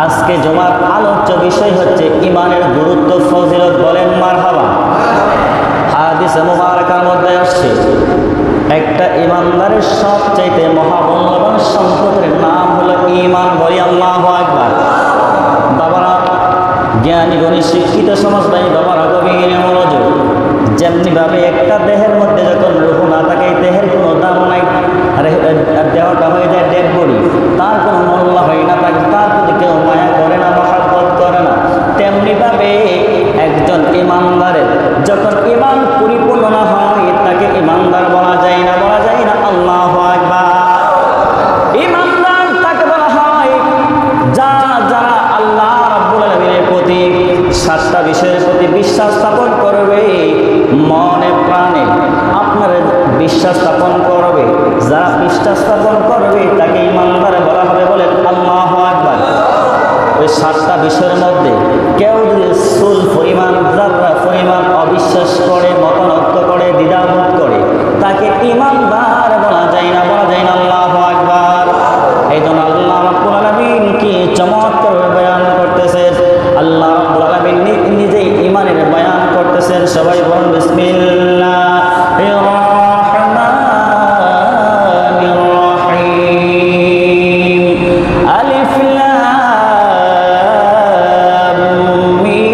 আজকে জুমার আলোচ্য বিষয় হচ্ছে ইমানের গুরুত্ব ফজিলত। বলেন মারহাবা। হাদিসে মুবারাকার মধ্যে আসছে একটা ইমানদারের সবচাইতে মহামূল্যবান সম্পদের নাম হলো ঈমান। বলি আল্লাহু আকবার। বাবারা, জ্ঞানী গুণী শিক্ষিত সমাজবাহী বাবারা, গভীর মনোযোগ। যেমনিভাবে একটা দেহের মধ্যে যখন রূহ না থাকে, দেহের কোনো দাম নাই, দেহটা হয়ে যায় ডেড বডি, তার কোনো মূল্য হয় না, তাকে তার প্রতি কেউ মায়া করে না, মহাব্বত করে না। তেমনিভাবে একজন ইমানদারের যখন ইমান পরিপূর্ণ না হয়, তাকে ইমানদার বলা যায় না। বলা যায় না আল্লাহু আকবার। ইমানদার তাকে বলা হয় যারা আল্লাহ রাব্বুল আলামিনের প্রতি 7টা বিষয়ের প্রতি বিশ্বাস স্থাপন করবে, মনে প্রাণে আপনার বিশ্বাস স্থাপন করবে। যারা বিশ্বাস স্থাপন করবে তাকে ইমানদার বলা হবে। বলেন আল্লাহু আকবার। ওই 7টা বিষয়ের মধ্যে কেউ যদি চুল পরিমাণ, যারা পরিমাণ অবিশ্বাস করে, মতানক্য করে, দ্বিধাবোধ করে, তাকে ইমানদার বলা যায় না। বলা যায় না আল্লাহু আকবার। এই জন্য আল্লাহ রাব্বুল আলামিন কি চমৎকার বয়ান করতেছেন। আল্লাহ রাব্বুল আলামিন নিজেই ইমানের বয়ান করতেছেন। সবাই বলুন বিসমিল্লাহির রাহমানির রহিম। আলিফ লাম মিম।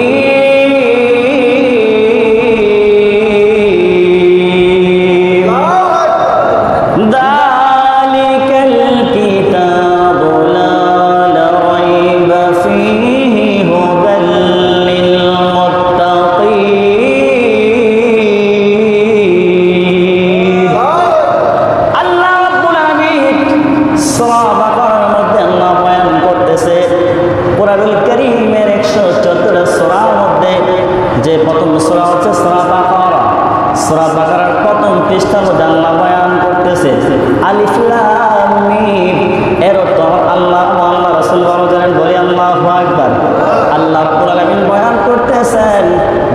যালিকাল কিতাবু লা রাইবা ফীহি হুদাল লিল মুত্তাকিন। আল্লাহ রাব্বুল আলামিন সূরা বাকারার মধ্যে আল্লাহ বয়ান করতেছে, কুরআনুল কারীমের 114টা সূরার মধ্যে যে প্রথম সূরা হচ্ছে সূরা বাকারা। সূরা বাকারার প্রথম পৃষ্ঠার মধ্যে আল্লাহ বয়ান করতেছে আলিফ লাম মিম। এর অর্থ আল্লাহ ও আল্লাহ রাসূল ভালো জানেন। বলি আল্লাহু আকবার। আল্লাহ রাব্বুল আলামিন বয়ান করতেছেন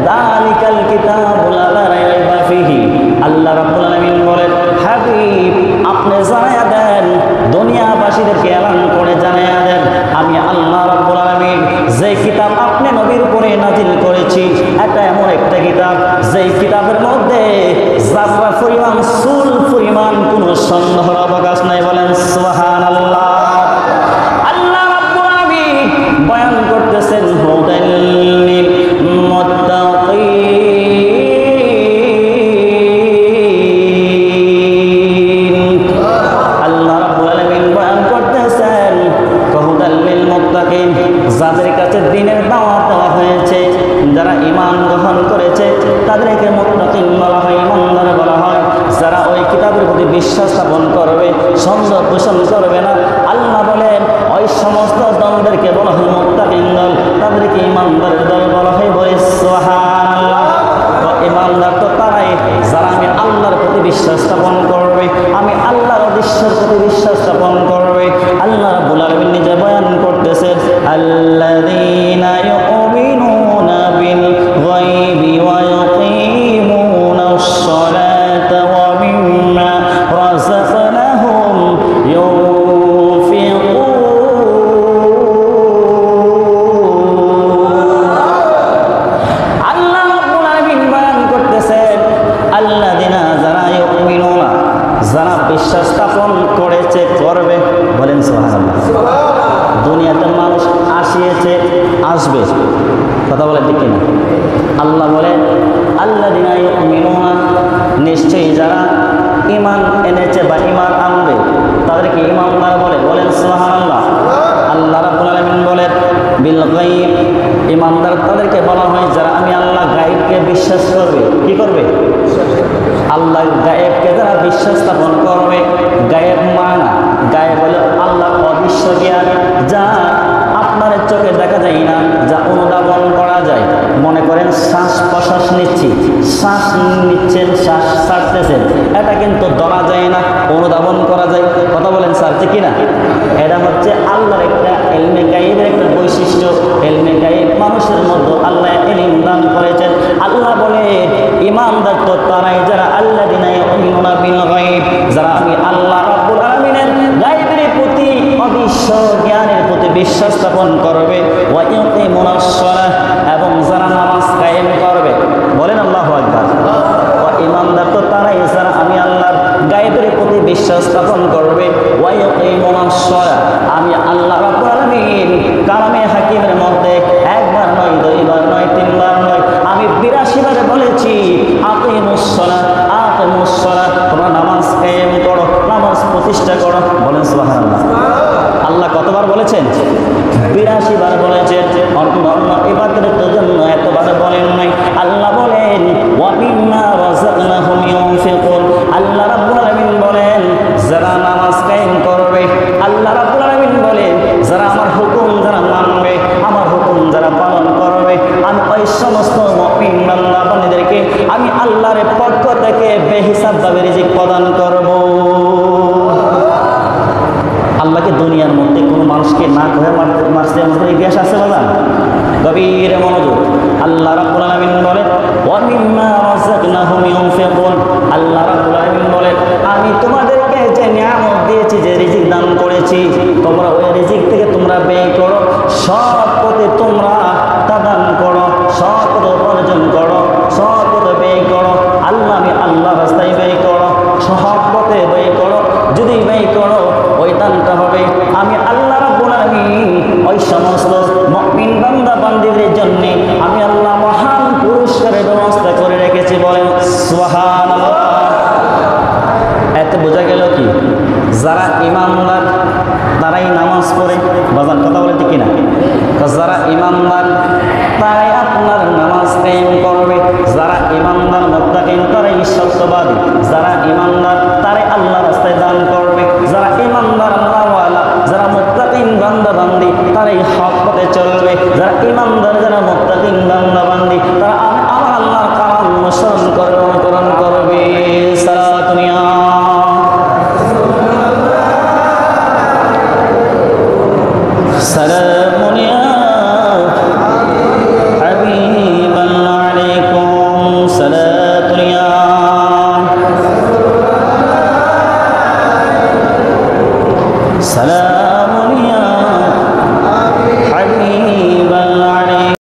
যালিকাল কিতাবু লা রাইবা ফীহি। আল্লাহ রাব্বুল আলামিন বলেন, হাবিব আপনি জানায়া দেন, দুনিয়াবাসীদেরকে এলান করে জানায়া দেন, আমি আল্লাহ রাব্বুল আলামিন যে কিতাব আপনি নবীর উপরে নাজিল করেছি, এটা এমন একটা কিতাব যেই কিতাবের মধ্যে যারা পরিমাণ চুল পরিমাণ কোনো সন্দেহের অবকাশ নাই। বলেন সুবহানাল্লাহ। আল্লাহ রাব্বুল আলামিন বয়ান করতেছেন হুদাল লিল মুত্তাকিন। আল্লাহ রাব্বুল আলামিন বয়ান করতেছেন হুদাল লিল মুত্তাকিন, যাদের কাছে দ্বীনের দাওয়াত দেওয়া হয়েছে, যারা ঈমান গ্রহণ করেছে, তাদেরকে মুত্তাকিন বলা হয়, ইমানদার বলা হয়। যারা ওই কিতাবের প্রতি বিশ্বাস স্থাপন করবে, সন্দেহ পোষণ করবে না, আল্লাহ বলেন ওই সমস্ত দলদেরকে বলা হয় মুত্তাকিন দল, তাদেরকে ইমানদারের দল বলা হয়। বলে সুবহানাল্লাহ। ইমানদার তো তারাই যারা আমি আল্লাহর প্রতি বিশ্বাস স্থাপন করবে, আমি আল্লাহর আদেশের প্রতি বিশ্বাস স্থাপন করবে। আল্লাহ রাব্বুল আলামিন নিজে বয়ান করতেছেন আল্লাযীনা ইউমিনুনা বিল গায়বি ওয়া ইউকিমুনাস সালাতা ওয়া মিম্মা রাযাকনাহুম ইউনফিকুন। আল্লাহ রাব্বুল আলামিন বয়ান করতেছেন আল্লাযীনা যারা ইউমিনুনা, যারা বিশ্বাস স্থাপন করেছে, করবে। বলেন সুবহানাল্লাহ। দুনিয়াতে মানুষ আসিয়েছে, আসবে, কথা বলে ঠিক কিনা? আল্লাহ বলেন আল্লাযীনা ইউমিনুনা, নিশ্চয়ই যারা ঈমান এনেছে বা ঈমান আনবে তাদেরকে ঈমানদার বলে। বলেন সুবহানাল্লাহ। আল্লাহ রাব্বুল আলামিন বলেন বিল গায়ব, ঈমানদার তাদেরকে বলা হয় যারা আমি আল্লাহ গায়বকে বিশ্বাস করবে। কি করবে? আল্লাহ গায়েবকে যারা বিশ্বাস স্থাপন করবে। গায়েব মানা, গায়েব হলো আল্লাহ অদৃশ্য জ্ঞান, যা আপনার চোখে দেখা যায় না, যা অনুধাবন করা যায়। মনে করেন শ্বাস প্রশ্বাস নিচ্ছি, শ্বাস নিচ্ছেন, শ্বাস ছাড়তেছেন, এটা কিন্তু ধরা যায় না, অনুধাবন করা যায়। কথা বলেন ছাড়ছে কিনা? এটা হচ্ছে আল্লাহর একটা ইলমে গায়েবের একটা বৈশিষ্ট্য। ইলমে গায়েব মানুষের মধ্যে আল্লাহ ইলম দান করেছেন। আল্লাহ বলে ঈমানদার তো তারাই যারা আল্লাযীনা ইউমিনুনা বিল গায়ব, যারা আমি আল্লাহ রাব্বুল আলামিনের গায়েবের প্রতি অদৃশ্য জ্ঞানের প্রতি বিশ্বাস বিশ্বাস স্থাপন করবে, ওয়া ইউকিমুনাস সালাহ, এবং যারা নামাজ কায়েম করবে। বলেন আল্লাহু আকবার। ইমানদার তো তারাই যারা আমি আল্লাহর গায়েবের প্রতি বিশ্বাস স্থাপন করবে, ওয়া ইউকিমুনাস সালাহ, আমি আল্লাহ রাব্বুল আলামিন কালামে হাকিমের মধ্যে একবার নয়, দুইবার নয়, তিনবার নয়, আমি 82 বারে বলেছি আকিমুস সালাহ, আকিমুস সালাহ, তোমরা নামাজ কায়েম করো, নামাজ প্রতিষ্ঠা করো। বলেন সুবহানাল্লাহ। আল্লাহ কতবার বলেছেন? 82 বার বলেছেন। অন্য অন্য ইবাদতের জন্য এতবার বলেন নাই। আল্লাহ বলেন ওয়া মিম্মা রাযাকনাহুম ইউনফিকুন, আল্লাহ রাব্বুল আলামিন বলেন যারা নামাজ কায়েম করবে, আল্লাহ রাব্বুল আলামিন বলেন যারা আমার হুকুম যারা মানবে, আমার হুকুম যারা পালন করবে, আমি ওই সমস্ত মুমিন বান্দা বান্দীদেরকে আমি আল্লাহর পক্ষ থেকে বেহিসাবভাবে রিজিক প্রদান করব। আল্লাহকে দুনিয়ার মধ্যে কোনো মানুষকে না করে মারতে আমাদের ইতিহাস আছে বলা? গভীর মনোযোগ। আল্লাহ রাব্বুল আলামিন বলেন ওয়া মিম্মা রাযাকনাহুম ইউনফিকুন, আল্লাহ রাব্বুল আলামিন বলেন আমি তোমাদেরকে যে নিয়ামত দিয়েছি, যে রিজিক দান করেছি, তোমরা ওই রিজিক থেকে তোমরা ব্যয় করো, সৎ পথে তোমরা তা দান করো, সৎ পথে উপার্জন করো, সৎ পথে ব্যয় করো। আল্লাহ আমি আল্লাহ রাস্তায় ব্যয় করো, সৎ পথে ব্যয় করো। যদি ব্যয় করো ওই দানটা হবে আমি আল্লাহ রাব্বুল আলামিন ওই সমস্ত মুমিন বান্দা বান্দীদের জন্য আমি আল্লাহ মহান পুরস্কারের ব্যবস্থা করে রেখেছি। বলেন সুবহানাল্লাহ। এতে বোঝা গেল কি যারা ইমানদার তারাই নামাজ পড়ে। বাজার কথা বলে ঠিক কিনা? যারা ইমানদার তারাই আপনার নামাজ কায়েম করবে, যারা ইমানদার মুত্তাকিন তারাই সত্যবাদী, যারা ইমানদার তারাই আল্লাহ রাস্তায় দান করবে, যারা ইমানদার আল্লাহওয়ালা, যারা মুত্তাকিন বান্দা বান্দি তারাই হক পথে চলবে, যারা ইমানদার যারা মুত্তাকিন বান্দা বান্দি তারা আমার আল্লাহর কালাম অনুসরণ করবে, অনুকরণ করবে।